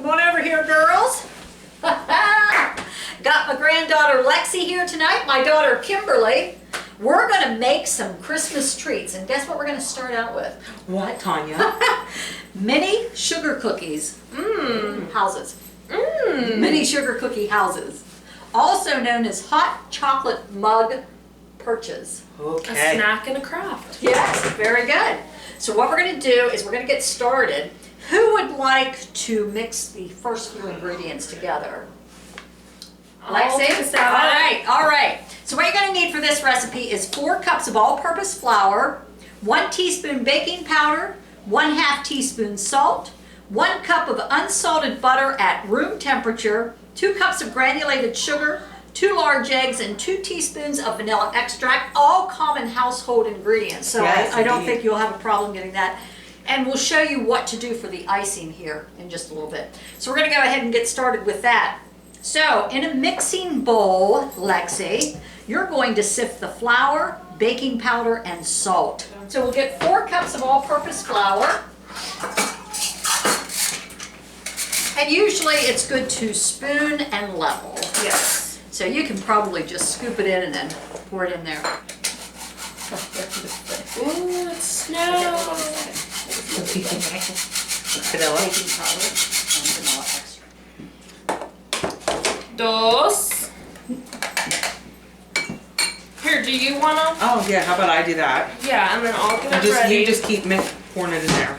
Come on over here, girls. Got my granddaughter Lexi here tonight, my daughter Kimberly. We're gonna make some Christmas treats, and guess what we're gonna start out with? What, Tanya? Mini sugar cookies. Houses. Mini sugar cookie houses. Also known as hot chocolate mug perches. Okay. A snack and a craft. Yes, very good. So what we're going to do is we're going to get started. Who would like to mix the first few ingredients together? Lexi? All right. So what you're going to need for this recipe is 4 cups of all-purpose flour, 1 teaspoon baking powder, 1/2 teaspoon salt, 1 cup of unsalted butter at room temperature, 2 cups of granulated sugar, 2 large eggs, and 2 teaspoons of vanilla extract, all common household ingredients. So yes, I don't think you'll have a problem getting that. And we'll show you what to do for the icing here in just a little bit. So we're gonna go ahead and get started with that. So in a mixing bowl, Lexi, you're going to sift the flour, baking powder, and salt. So we'll get 4 cups of all-purpose flour. And usually it's good to spoon and level. Yes. So you can probably just scoop it in and then pour it in there. Ooh, it's snow. Vanilla. Baking powder and vanilla extract. Dos. Here, do you wanna? Oh yeah, how about I do that? Yeah, and then I'll get it You ready. just keep pouring it in there.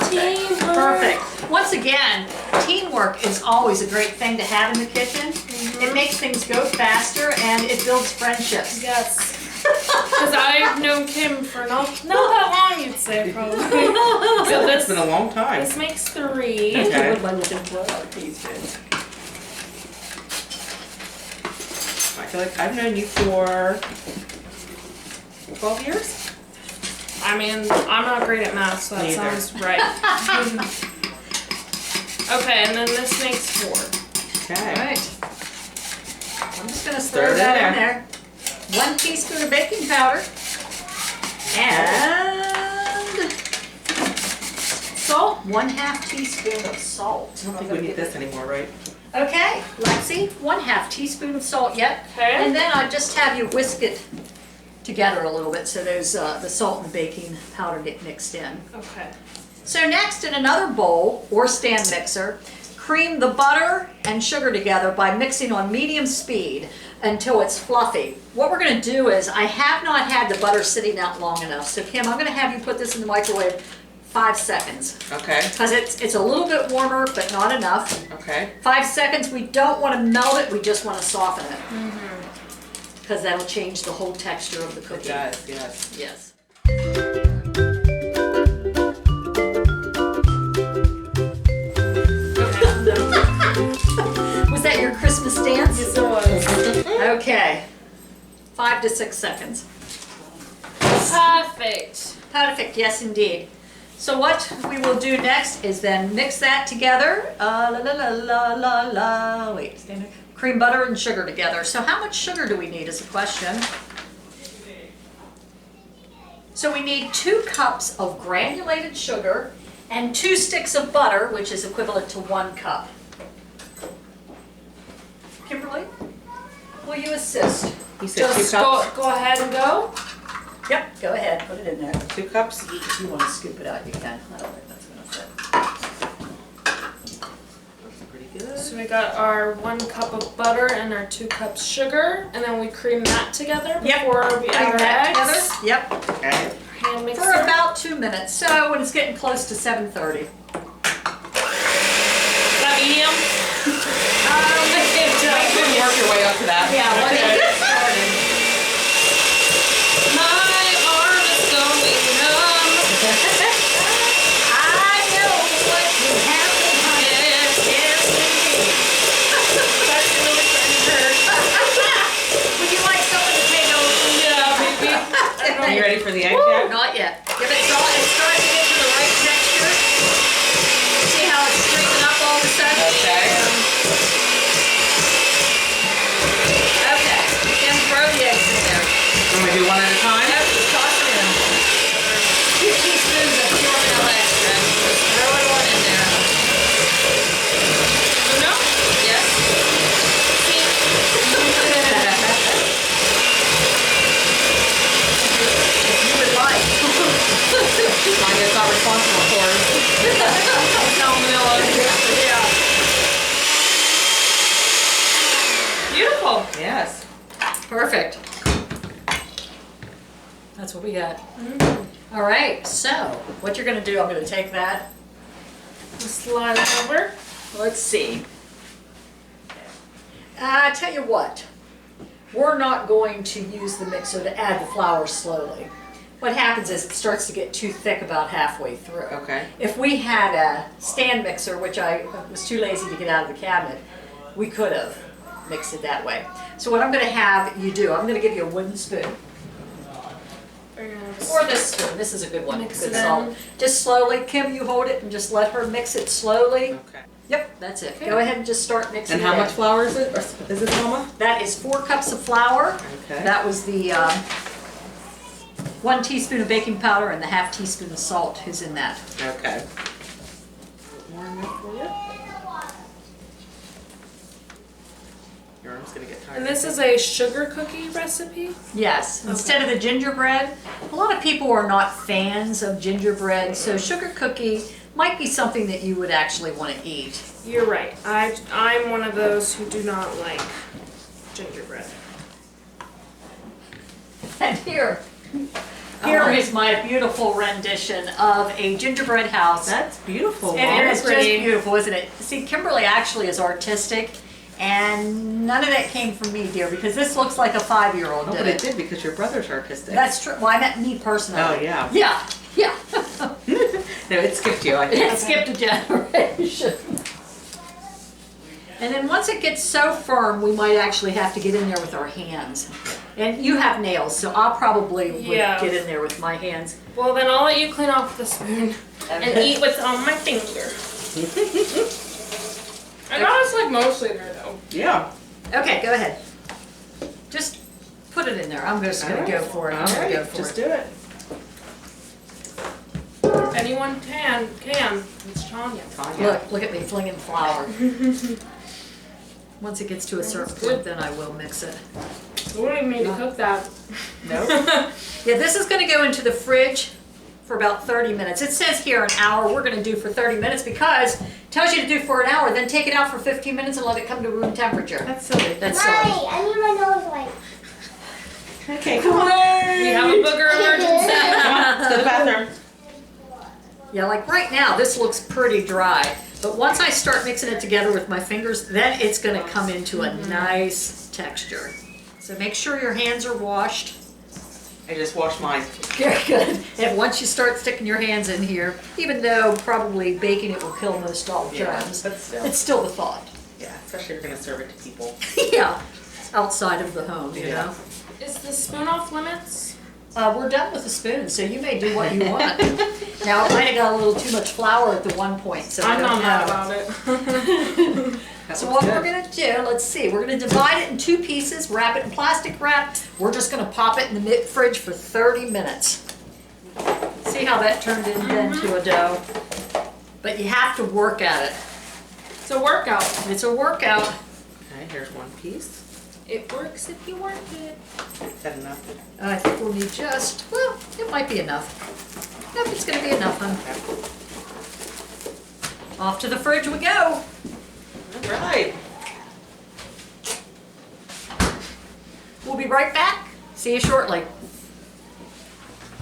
Teamwork. Perfect. Once again, teamwork is always a great thing to have in the kitchen. It makes things go faster and it builds friendships. Yes. Because I've known Kim for not that long, you'd say, probably. So It's been a long time. this makes 3. Okay. My little blowout pieces. I feel like I've known you for 12 years. I mean, I'm not great at math, so that Me either. sounds right. Okay, and then this makes 4. Okay. All right. I'm just going to Stir throw it that in in there. 1 teaspoon of baking powder. And salt. 1/2 teaspoon of salt. I don't think we need this anymore, right? Okay, Lexi, 1/2 teaspoon of salt yet. Okay. And then I just have you whisk it together a little bit so those the salt and baking powder get mixed in. Okay. So next, in another bowl or stand mixer, cream the butter and sugar together by mixing on medium speed until it's fluffy. What we're going to do is, I have not had the butter sitting out long enough. So Kim, I'm going to have you put this in the microwave 5 seconds. Okay. Because it's a little bit warmer, but not enough. Okay. 5 seconds, we don't want to melt it, we just want to soften it. Because that'll change the whole texture of the It cookie. does, yes. Yes. Was that your Christmas dance? Yes, it was. Okay. 5 to 6 seconds. Perfect. Perfect, yes indeed. So what we will do next is then mix that together. Wait, stand there. Cream butter and sugar together. So how much sugar do we need is a question. So we need 2 cups of granulated sugar and 2 sticks of butter, which is equivalent to 1 cup. Kimberly, will you assist? You said Just 2 cups? go ahead and go. Yep, go ahead, put it in there. 2 cups? If you want to scoop it out, you can. I don't think that's gonna fit. That's pretty good. So we got our 1 cup of butter and our 2 cups sugar, and then we cream that together before we add our eggs. Yep, Okay. Hand mixer. for about 2 minutes. So when it's getting close to 7:30. Is that medium? You can work your way up to that. Yeah, once it gets started. My arm is going numb. I know what you have to do. Yes, yes, indeed. That's really starting to hurt. Would you like some of the potatoes? Yeah, baby. Are you ready for the egg yet? Not yet. Give it it's starting to get to the right texture. See how it's straightening up all of a sudden? Okay. Okay. Perfect. That's what we got. All right, so what you're gonna do, I'm gonna take that. Just slide it over. Let's see. I tell you what, we're not going to use the mixer to add the flour slowly. What happens is it starts to get too thick about halfway through. Okay. If we had a stand mixer, which I was too lazy to get out of the cabinet, we could have mixed it that way. So what I'm gonna have you do, I'm gonna give you a wooden spoon. Or this spoon, this is a good one, Mix good it salt. in. Just slowly, Kim, you hold it and just let her mix it slowly. Okay. Yep, that's it. Okay. Go ahead and just start mixing And it how in. much flour is it? Or is it, Mama? That is 4 cups of flour. Okay. That was the 1 teaspoon of baking powder and the ½ teaspoon of salt is in that. Okay. More in there for you. Your arm's gonna get tired. And this is a sugar cookie recipe. Yes, instead of the gingerbread. A lot of people are not fans of gingerbread, so sugar cookie might be something that you would actually want to eat. You're right. I'm one of those who do not like gingerbread. And here is my beautiful rendition of a gingerbread house. That's beautiful. And Mom. it is just pretty. beautiful, isn't it? See, Kimberly actually is artistic, and none of that came from me, dear, because this looks like a 5-year-old Oh, did but it. it did because your brother's artistic. That's true. Well, I meant me personally. Oh, yeah. Yeah, yeah. No, it skipped you, I think. It skipped a generation. And then once it gets so firm, we might actually have to get in there with our hands. And you have nails, so I'll probably would Yeah. get in there with my hands. Well, then I'll let you clean off the spoon and eat what's on my finger. I got it's like mostly there though. Yeah. Okay, go ahead. Just put it in there. I'm just gonna go for it. I'm gonna go for Just it. do it. If anyone can. It's Tanya. Tanya. Look at me flinging flour. Once it gets to a certain That's good. point, then I will mix it. We don't even need to cook that. Nope. Yeah, this is gonna go into the fridge for about 30 minutes. It says here an hour. We're gonna do for 30 minutes because it tells you to do for an hour, then take it out for 15 minutes and let it come to room temperature. That's silly. That's silly. Mommy, I need my nose wiped. Okay, come on. We have a booger emergency. Come on, let's go to the bathroom. Yeah, like right now, this looks pretty dry. But once I start mixing it together with my fingers, then it's gonna come into a nice texture. So make sure your hands are washed. I just washed mine. Very good. And once you start sticking your hands in here, even though probably baking it will kill most all Yeah, germs, but still. it's still the thought. Yeah, especially if you're gonna serve it to people. Yeah, outside of the home, you Yeah. know. Is the spoon off limits? We're done with the spoon, so you may do what you want. Now, I might have got a little too much flour at the one point, so I I'm don't not mad know. about it. That So looks what we're good. gonna do, let's see, we're gonna divide it in 2 pieces, wrap it in plastic wrap. We're just gonna pop it in the fridge for 30 minutes. See how that turned into a dough? But you have to work at it. It's a workout. It's a workout. Okay, here's one piece. It works if you work it. Is that enough? I think we'll need just, well, it might be enough. Yep, it's gonna be enough, hon. Off to the fridge we go. All right. We'll be right back. See you shortly.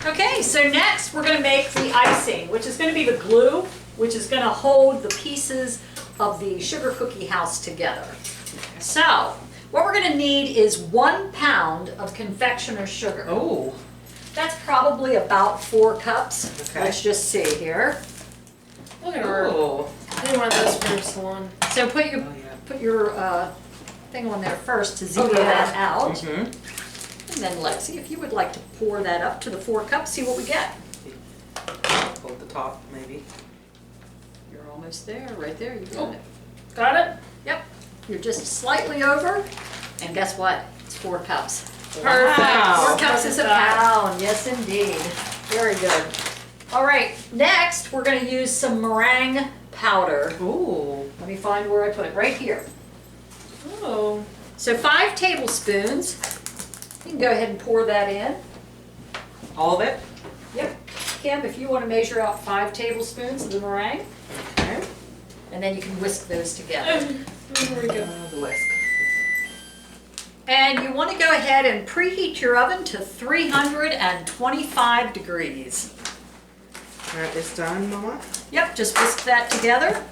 Okay, so next we're gonna make the icing, which is gonna be the glue, which is gonna hold the pieces of the sugar cookie house together. So, what we're gonna need is 1 pound of confectioner's sugar. Oh. That's probably about 4 cups. Okay. Let's just see here. Look at her. Oh. I need one of those for your salon. So put your Oh, yeah. thing on there first to zero Okay. that out. Mm-hmm. And then Lexi, if you would like to pour that up to the 4 cups, see what we get. Hold the top, maybe. You're almost there, right there, you got Oh. it. Got it? Yep, you're just slightly over, and guess what? It's 4 cups. Perfect. Wow. 4 cups is a pound, yes indeed. Very good. All right, next we're gonna use some meringue powder. Ooh. Let me find where I put it, right here. Oh. So 5 tablespoons. You can go ahead and pour that in. All of it? Yep. Kim, if you want to measure out 5 tablespoons of the meringue, Okay. and then you can whisk those together. There we go. The whisk. And you want to go ahead and preheat your oven to 325 degrees. All right, it's done, Mama. Yep, just whisk that together.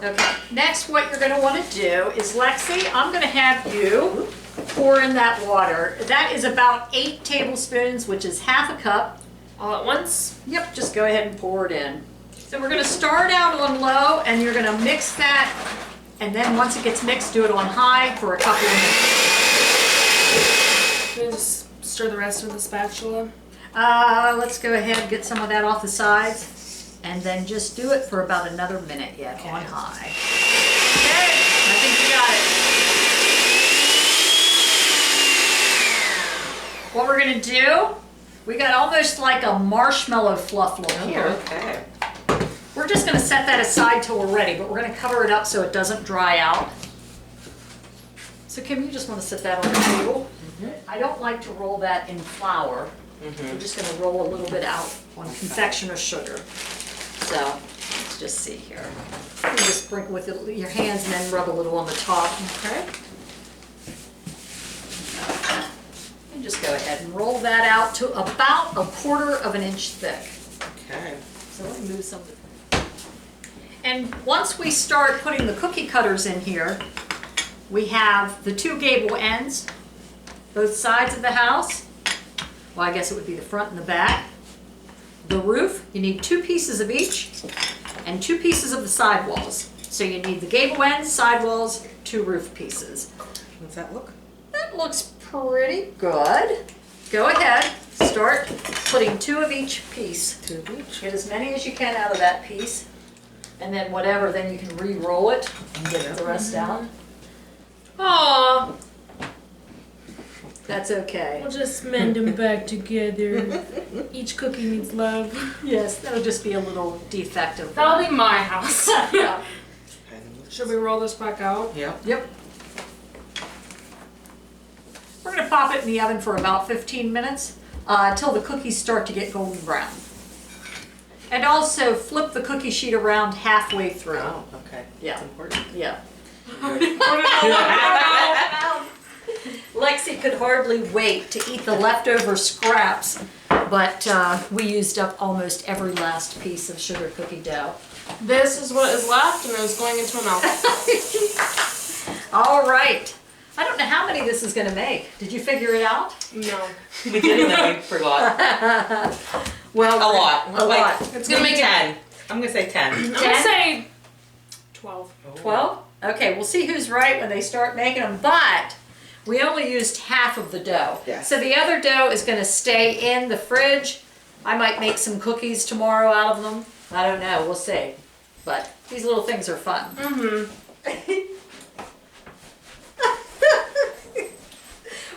Okay, next what you're going to want to do is, Lexi, I'm going to have you pour in that water. That is about 8 tablespoons, which is half a cup. All at once? Yep, just go ahead and pour it in. So we're going to start out on low, and you're going to mix that, and then once it gets mixed, do it on high for a couple of minutes. Then just stir the rest with a spatula. Let's go ahead and get some of that off the sides, and then just do it for about another minute yet on high. Okay, I think you got it. What we're going to do, we got almost like a marshmallow fluff look here. Okay. We're just going to set that aside till we're ready, but we're going to cover it up so it doesn't dry out. So Kim, you just want to set that on the table. I don't like to roll that in flour. We're just going to roll a little bit out on confectioner sugar. So let's just see here. You just sprinkle with your hands and then rub a little on the top. Okay. And just go ahead and roll that out to about 1/4 inch thick. Okay. So let me move some of the... And once we start putting the cookie cutters in here, we have the 2 gable ends, both sides of the house. Well, I guess it would be the front and the back. The roof, you need 2 pieces of each, and 2 pieces of the side walls. So you need the gable ends, side walls, 2 roof pieces. Does that look? That looks pretty good. Go ahead, start putting 2 of each piece. 2 of each. Get as many as you can out of that piece. And then whatever, then you can re-roll it and get the rest out. Aw, That's okay. we'll just mend them back together. Each cookie needs love. Yes, that'll just be a little defective. That'll be my house. Yeah. Should we roll this back out? Yep. Yep. We're gonna pop it in the oven for about 15 minutes until the cookies start to get golden brown. And also flip the cookie sheet around halfway through. Oh, okay. Yeah. That's important. Yeah. Lexi could hardly wait to eat the leftover scraps, but we used up almost every last piece of sugar cookie dough. This is what is left, and it's going into a mouth. All right. I don't know how many this is going to make. Did you figure it out? No. We did and then we forgot. Well, A lot. A lot. It's gonna make 10. I'm gonna say 10. I'm gonna say 12. 12? Okay, we'll see who's right when they start making them, but we only used half of the dough. Yes. So the other dough is going to stay in the fridge. I might make some cookies tomorrow out of them. I don't know, we'll see. But these little things are fun. Mm-hmm.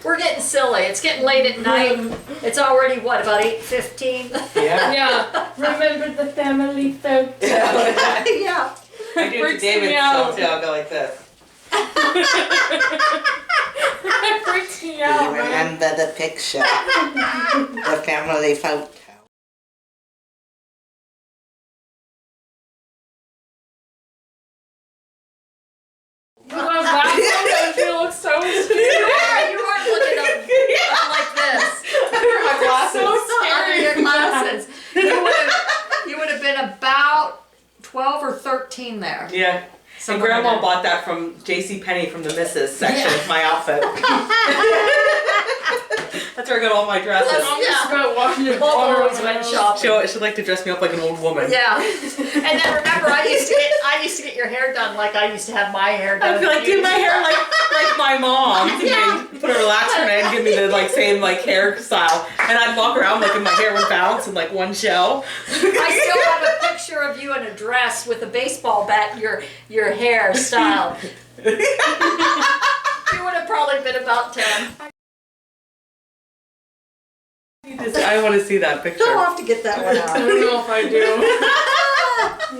We're getting silly. It's getting late at night. It's already, what, about 8:15? Yeah. Yeah. Remember the family photo. Yeah. I do it to Freaks David me out. still too. I'll go like this. That freaks me Do out, you man. remember the picture? The family photo. You love that one? She looks so You scary. are looking up like this. My glasses. So Under your scary. glasses. You would have been about 12 or 13 there. Yeah. And Somewhere Grandma there. bought that from JCPenney from the Misses section of my outfit. That's where I got all my dresses. I'm just about watching it. Mom always went shopping. She'd like to dress me up like an old woman. Yeah. And then remember, I used to get your hair done like I used to have my hair done. I'd be like, do my hair like my mom. Yeah. And put a relaxer in it and give me the like same like hairstyle. And I'd walk around like and my hair would bounce in like one show. I still have a picture of you in a dress with a baseball bat, your hairstyle. You would have probably been about 10. I want to see that picture. I'll have to get that one I out. don't know if I do.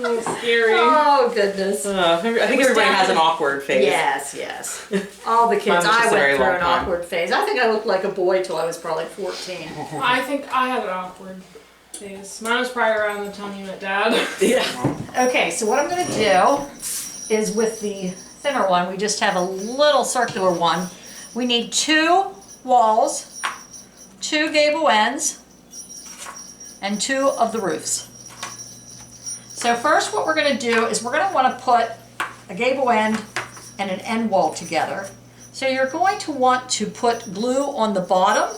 Oh, scary. Oh, goodness. I think everybody has an awkward face. Yes. All the kids. Mine was just I a very went through long an time. awkward phase. I think I looked like a boy till I was probably 14. I think I had an awkward phase. Mine was probably around the time you met Dad. Yeah. Okay, so what I'm going to do is with the thinner one. We just have a little circular one. We need 2 walls, 2 gable ends, and 2 of the roofs. So first what we're going to do is we're going to want to put a gable end and an end wall together. So you're going to want to put glue on the bottom.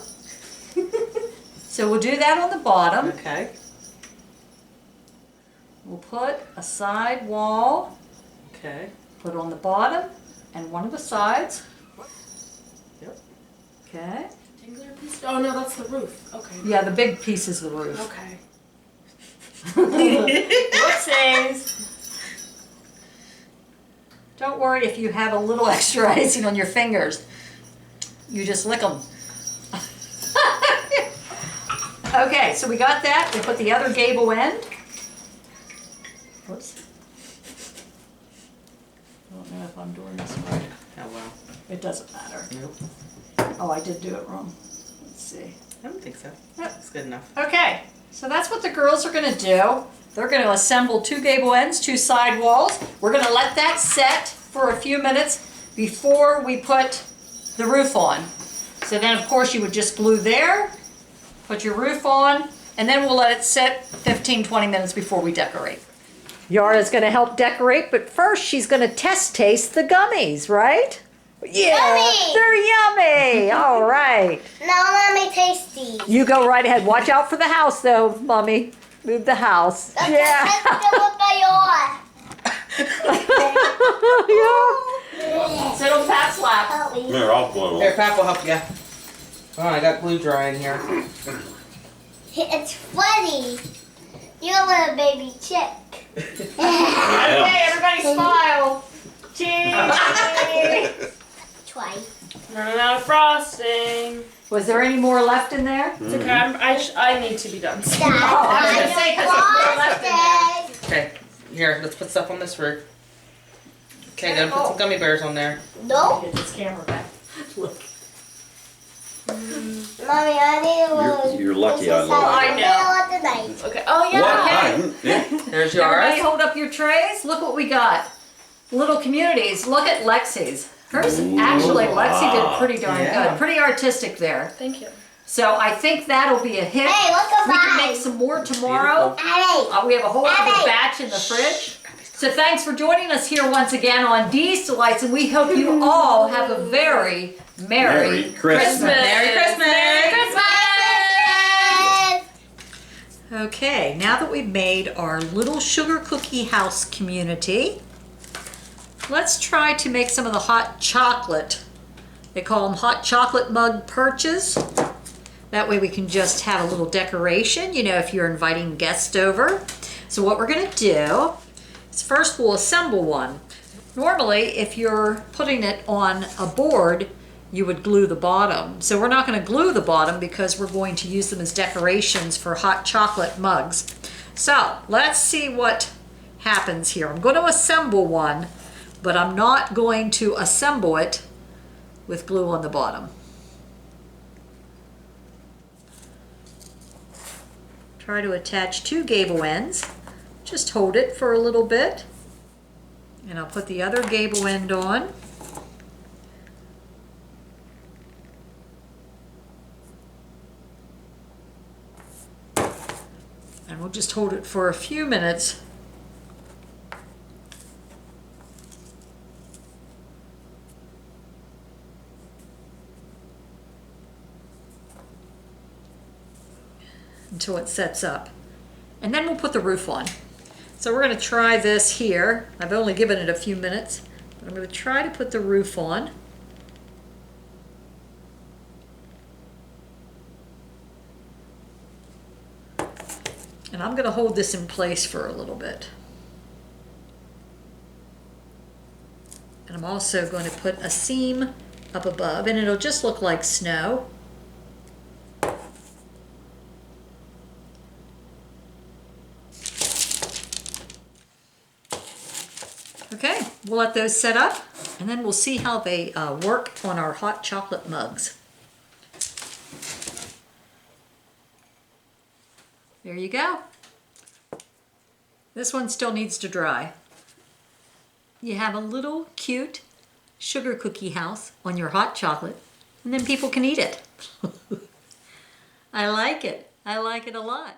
So we'll do that on the bottom. Okay. We'll put a side wall, Okay. put on the bottom and one of the sides. Yep. Okay. Rectangular piece? Oh no, that's the roof. Okay. Yeah, the big piece is the roof. Okay. Whoopsies. Don't worry if you have a little extra icing on your fingers. You just lick them. Okay, so we got that. We put the other gable end. Whoops. I don't know if I'm doing this right. Oh wow. It doesn't matter. Nope. Oh, I did do it wrong. Let's see. I don't think so. Yep. That's good enough. Okay, so that's what the girls are gonna do. They're gonna assemble 2 gable ends, 2 side walls. We're gonna let that set for a few minutes before we put the roof on. So then of course you would just glue there, put your roof on, and then we'll let it sit 15-20 minutes before we decorate. Yara's gonna help decorate, but first she's gonna test taste the gummies, right? Yeah, Yummy! they're yummy. All right. Now let me taste these. You go right ahead. Watch out for the house, though, Mommy. Move the house. Let's Yeah. look at Yeah. Sit on Pat's lap. yours. Here, I'll blow Here, it. Pap will help you. Oh, I got glue drying here. It's funny. You're a little baby chick. Okay, everybody smile. Cheese. Twice. Running out of frosting. Was there any more left in there? It's okay. I need to be done. I was gonna say, 'cause there's more left in there. Okay, here, let's put stuff on this roof. Okay, gotta put some gummy bears on there. Nope. Get this camera back. Look. Mommy, I need a little. You're lucky I this is love how it. the middle of the night. Okay. Oh yeah. What? Okay. Yeah. There's Everybody yours. hold up your trays. Look what we got. Little communities. Look at Lexi's. Hers, actually, Lexi did pretty darn Yeah. good. Pretty artistic there. Thank you. So I think that'll be a hit. Hey, look at We can mine. make some more tomorrow. Hey. We have a whole other Abby. batch in the fridge. So thanks for joining us here once again on Dee's Delights, and we hope you all have a very Merry Merry Christmas. Merry Christmas! Christmas. Okay, now that we've made our little sugar cookie house community, let's try to make some of the hot chocolate. They call them hot chocolate mug perches. That way we can just have a little decoration, you know, if you're inviting guests over. So what we're gonna do is first we'll assemble one. Normally, if you're putting it on a board, you would glue the bottom. So we're not gonna glue the bottom because we're going to use them as decorations for hot chocolate mugs. So let's see what happens here. I'm gonna assemble one, but I'm not going to assemble it with glue on the bottom. Try to attach 2 gable ends. Just hold it for a little bit. And I'll put the other gable end on. And we'll just hold it for a few minutes. Until it sets up. And then we'll put the roof on. So we're going to try this here. I've only given it a few minutes, but I'm going to try to put the roof on. And I'm going to hold this in place for a little bit. And I'm also going to put a seam up above, and it'll just look like snow. Okay, we'll let those set up, and then we'll see how they work on our hot chocolate mugs. There you go. This one still needs to dry. you have a little cute sugar cookie house on your hot chocolate, and then people can eat it. I like it. I like it a lot.